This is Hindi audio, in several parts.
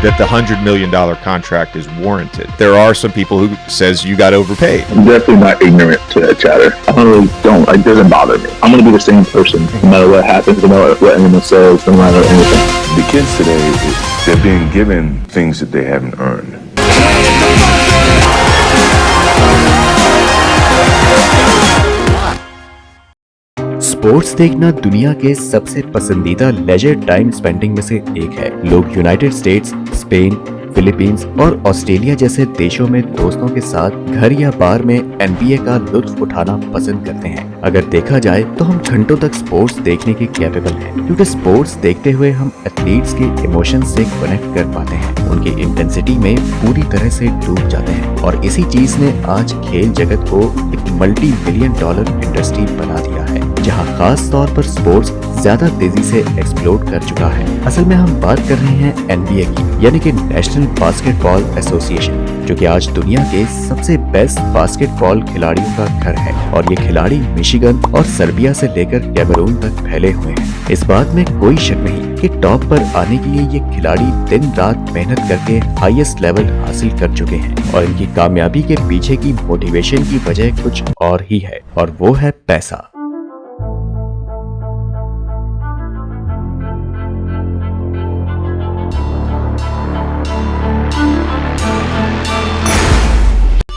that the $100 million contract is warranted. There are some people who says you got overpaid. I'm definitely not ignorant to that chatter. I really don't. It doesn't bother me. I'm going to be the same person no matter what happens, no matter what anyone says, no matter anything. The kids today, they're being given things that they haven't earned. Sports देखना दुनिया के सबसे पसंदीदा लेजर टाइम स्पेंडिंग में से एक है। लोग यूनाइटेड स्टेट्स, स्पेन, फिलीपींस और ऑस्ट्रेलिया जैसे देशों में दोस्तों के साथ घर या बार में एनबीए का लुत्फ उठाना पसंद करते हैं। अगर देखा जाए तो हम घंटों तक स्पोर्ट्स देखने के कैपेबल हैं, क्योंकि स्पोर्ट्स देखते हुए हम एथलीट्स के इमोशंस से कनेक्ट कर पाते हैं, उनकी इंटेंसिटी में पूरी तरह से डूब जाते हैं। और इसी चीज ने आज खेल जगत को एक $multi-billion इंडस्ट्री बना दिया है, जहां खास तौर पर स्पोर्ट्स ज्यादा तेजी से एक्सप्लोड कर चुका है। असल में हम बात कर रहे हैं एनबीए की, यानी कि नेशनल बास्केटबॉल एसोसिएशन, जो कि आज दुनिया के सबसे बेस्ट बास्केटबॉल खिलाड़ियों का घर है। और ये खिलाड़ी मिशिगन और सर्बिया से लेकर कैमरून तक फैले हुए हैं। इस बात में कोई शक नहीं कि टॉप पर आने के लिए ये खिलाड़ी दिन रात मेहनत करके हाईएस्ट लेवल हासिल कर चुके हैं। और इनकी कामयाबी के पीछे की मोटिवेशन की वजह कुछ और ही है, और वो है पैसा।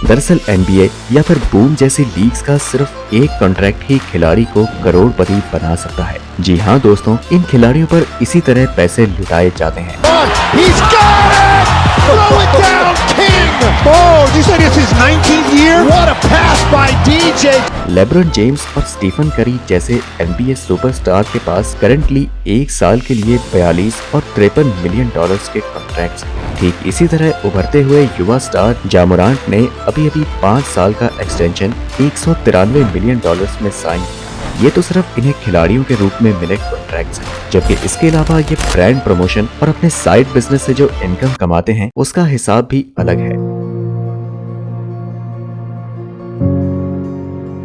दरअसल एनबीए या फिर बूम जैसी लीग्स का सिर्फ एक कॉन्ट्रैक्ट ही खिलाड़ी को करोड़पति बना सकता है। जी हाँ दोस्तों, इन खिलाड़ियों पर इसी तरह पैसे लुटाए जाते हैं। लेब्रॉन जेम्स और स्टीफन करी जैसे एनबीए सुपरस्टार के पास करंटली एक साल के लिए 42 और $53 मिलियन के कॉन्ट्रैक्ट्स हैं। ठीक इसी तरह उभरते हुए युवा स्टार जामोरांट ने अभी 5 साल का एक्सटेंशन $193 मिलियन में साइन किया। ये तो सिर्फ इन्हें खिलाड़ियों के रूप में मिले कॉन्ट्रैक्ट्स हैं, जबकि इसके अलावा ये ब्रांड प्रमोशन और अपने साइड बिजनेस से जो इनकम कमाते हैं उसका हिसाब भी अलग है।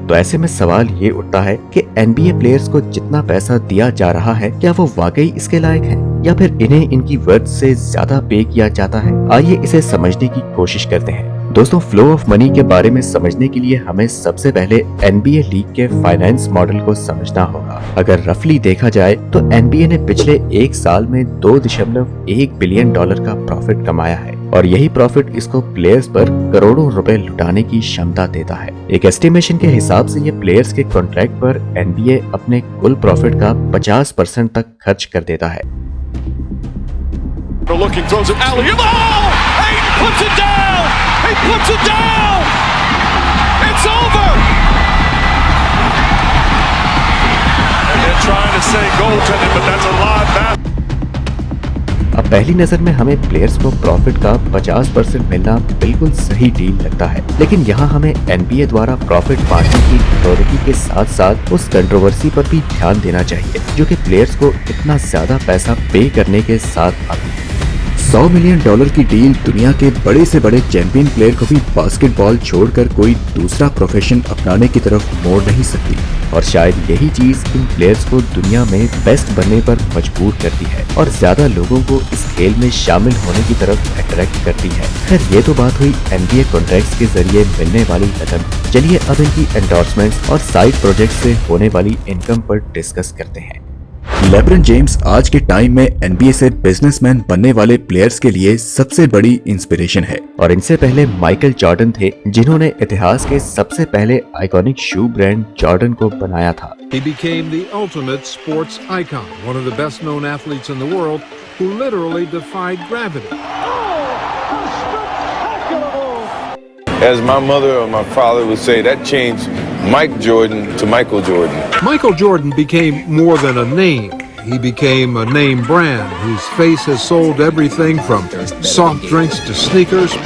तो ऐसे में सवाल ये उठता है कि एनबीए प्लेयर्स को जितना पैसा दिया जा रहा है, क्या वो वाकई इसके लायक हैं, या फिर इन्हें इनकी वर्थ से ज्यादा पे किया जाता है? आइए इसे समझने की कोशिश करते हैं। दोस्तों, फ्लो ऑफ मनी के बारे में समझने के लिए हमें सबसे पहले एनबीए लीग के फाइनेंस मॉडल को समझना होगा। अगर रफली देखा जाए तो एनबीए ने पिछले एक साल में $2.1 बिलियन का प्रॉफिट कमाया है, और यही प्रॉफिट इसको प्लेयर्स पर करोड़ों रुपए लुटाने की क्षमता देता है। एक एस्टिमेशन के हिसाब से ये प्लेयर्स के कॉन्ट्रैक्ट पर एनबीए अपने कुल प्रॉफिट का 50% तक खर्च कर देता है। अब पहली नजर में हमें प्लेयर्स को प्रॉफिट का 50% मिलना बिल्कुल सही डील लगता है, लेकिन यहाँ हमें एनबीए द्वारा प्रॉफिट बांटने की अथॉरिटी के साथ साथ उस कंट्रोवर्सी पर भी ध्यान देना चाहिए, जो कि प्लेयर्स को इतना ज्यादा पैसा पे करने के साथ आती है। $100 मिलियन की डील दुनिया के बड़े से बड़े चैंपियन प्लेयर को भी बास्केटबॉल छोड़कर कोई दूसरा प्रोफेशन अपनाने की तरफ मोड़ नहीं सकती, और शायद यही चीज इन प्लेयर्स को दुनिया में बेस्ट बनने पर मजबूर करती है और ज्यादा लोगों को इस खेल में शामिल होने की तरफ अट्रैक्ट करती है। खैर, ये तो बात हुई एनबीए कॉन्ट्रैक्ट्स के जरिए मिलने वाली रकम। चलिए अब इनकी एंडोर्समेंट्स और साइड प्रोजेक्ट से होने वाली इनकम पर डिस्कस करते हैं। लेब्रॉन जेम्स आज के टाइम में एनबीए से बिजनेसमैन बनने वाले प्लेयर्स के लिए सबसे बड़ी इंस्पिरेशन है, और इनसे पहले माइकल जॉर्डन थे, जिन्होंने इतिहास के सबसे पहले आइकॉनिक शू ब्रांड जॉर्डन को बनाया था। He became the ultimate sports icon, one of the best known athletes in the world who literally defied gravity. As my mother or my father would say, that changed Mike Jordan to Michael Jordan. Michael Jordan became more than a name. He became a name brand whose face has sold everything from soft drinks to sneakers,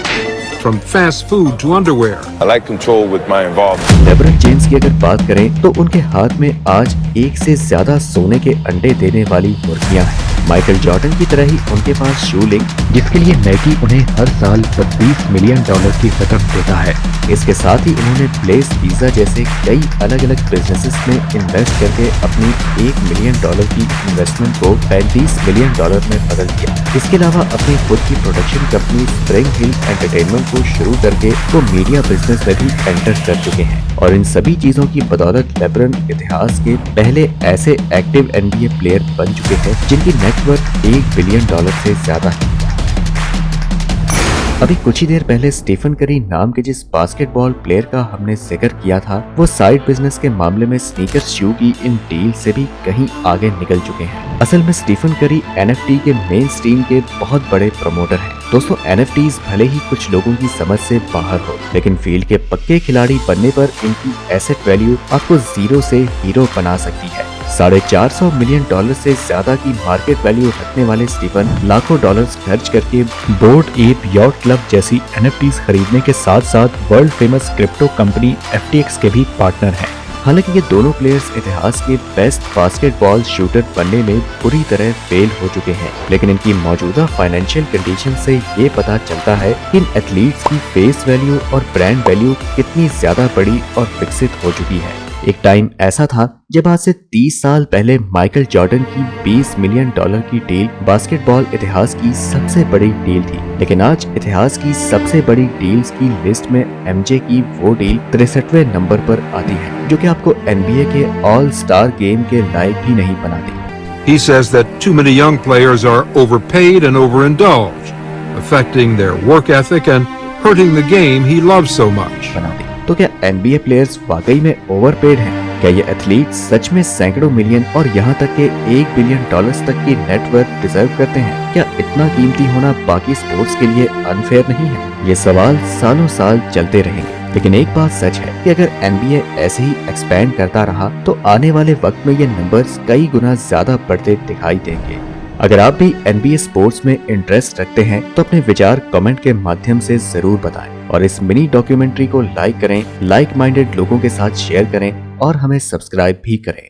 from fast food to underwear. I like control with my involvement. LeBron James की अगर बात करें तो उनके हाथ में आज एक से ज्यादा सोने के अंडे देने वाली मुर्गियां हैं। माइकल जॉर्डन की तरह ही उनके पास शू लिंक, जिसके लिए नाइकी उन्हें हर साल $20 मिलियन की रकम देता है। इसके साथ ही उन्होंने ब्लेस पिज्जा जैसे कई अलग अलग बिजनेसेस में इन्वेस्ट करके अपनी $1 मिलियन की इन्वेस्टमेंट को $35 मिलियन में बदल दिया। इसके अलावा अपनी खुद की प्रोडक्शन कंपनी स्प्रिंग हिल एंटरटेनमेंट को शुरू करके वो मीडिया बिजनेस में भी एंटर कर चुके हैं। और इन सभी चीजों की बदौलत लेब्रन इतिहास के पहले ऐसे एक्टिव NBA प्लेयर बन चुके हैं जिनकी नेटवर्थ $1 बिलियन से ज्यादा है। अभी कुछ ही देर पहले स्टीफन करी नाम के जिस बास्केटबॉल प्लेयर का हमने जिक्र किया था, वो साइड बिजनेस के मामले में स्नीकर शू की इन डील से भी कहीं आगे निकल चुके हैं। असल में स्टीफन करी NFT के मेन स्ट्रीम के बहुत बड़े प्रमोटर हैं। दोस्तों, NFTs भले ही कुछ लोगों की समझ से बाहर हो, लेकिन फील्ड के पक्के खिलाड़ी बनने पर इनकी एसेट वैल्यू आपको जीरो से हीरो बना सकती है। $450 मिलियन से ज्यादा की मार्केट वैल्यू रखने वाले स्टीफन लाखों डॉलर्स खर्च करके बोर्ड एप यॉट क्लब जैसी NFTs खरीदने के साथ साथ world famous crypto company FTX के भी पार्टनर हैं। हालांकि ये दोनों प्लेयर्स इतिहास के बेस्ट बास्केटबॉल शूटर बनने में पूरी तरह फेल हो चुके हैं, लेकिन इनकी मौजूदा फाइनेंशियल कंडीशन से ये पता चलता है कि इन एथलीट्स की फेस वैल्यू और ब्रांड वैल्यू कितनी ज्यादा बड़ी और विकसित हो चुकी है। एक टाइम ऐसा था जब आज से 30 साल पहले माइकल जॉर्डन की $20 मिलियन की डील बास्केटबॉल इतिहास की सबसे बड़ी डील थी, लेकिन आज इतिहास की सबसे बड़ी डील्स की लिस्ट में MJ की वो डील 63वें नंबर पर आती है, जो कि आपको NBA के ऑल स्टार गेम के लायक भी नहीं बनाती। He says that too many young players are overpaid and overindulged, affecting their work ethic and hurting the game he loves so much. तो क्या NBA प्लेयर्स वाकई में ओवरपेड हैं? क्या ये एथलीट सच में सैकड़ों मिलियन और यहाँ तक के $1 बिलियन तक की नेटवर्थ डिजर्व करते हैं? क्या इतना कीमती होना बाकी स्पोर्ट्स के लिए अनफेयर नहीं है? ये सवाल सालों साल चलते रहेंगे, लेकिन एक बात सच है कि अगर NBA ऐसे ही एक्सपैंड करता रहा तो आने वाले वक्त में ये नंबर्स कई गुना ज्यादा बढ़ते दिखाई देंगे। अगर आप भी NBA स्पोर्ट्स में इंटरेस्ट रखते हैं तो अपने विचार कमेंट के माध्यम से जरूर बताएं और इस मिनी डॉक्यूमेंट्री को लाइक करें, लाइक माइंडेड लोगों के साथ शेयर करें और हमें सब्सक्राइब भी करें।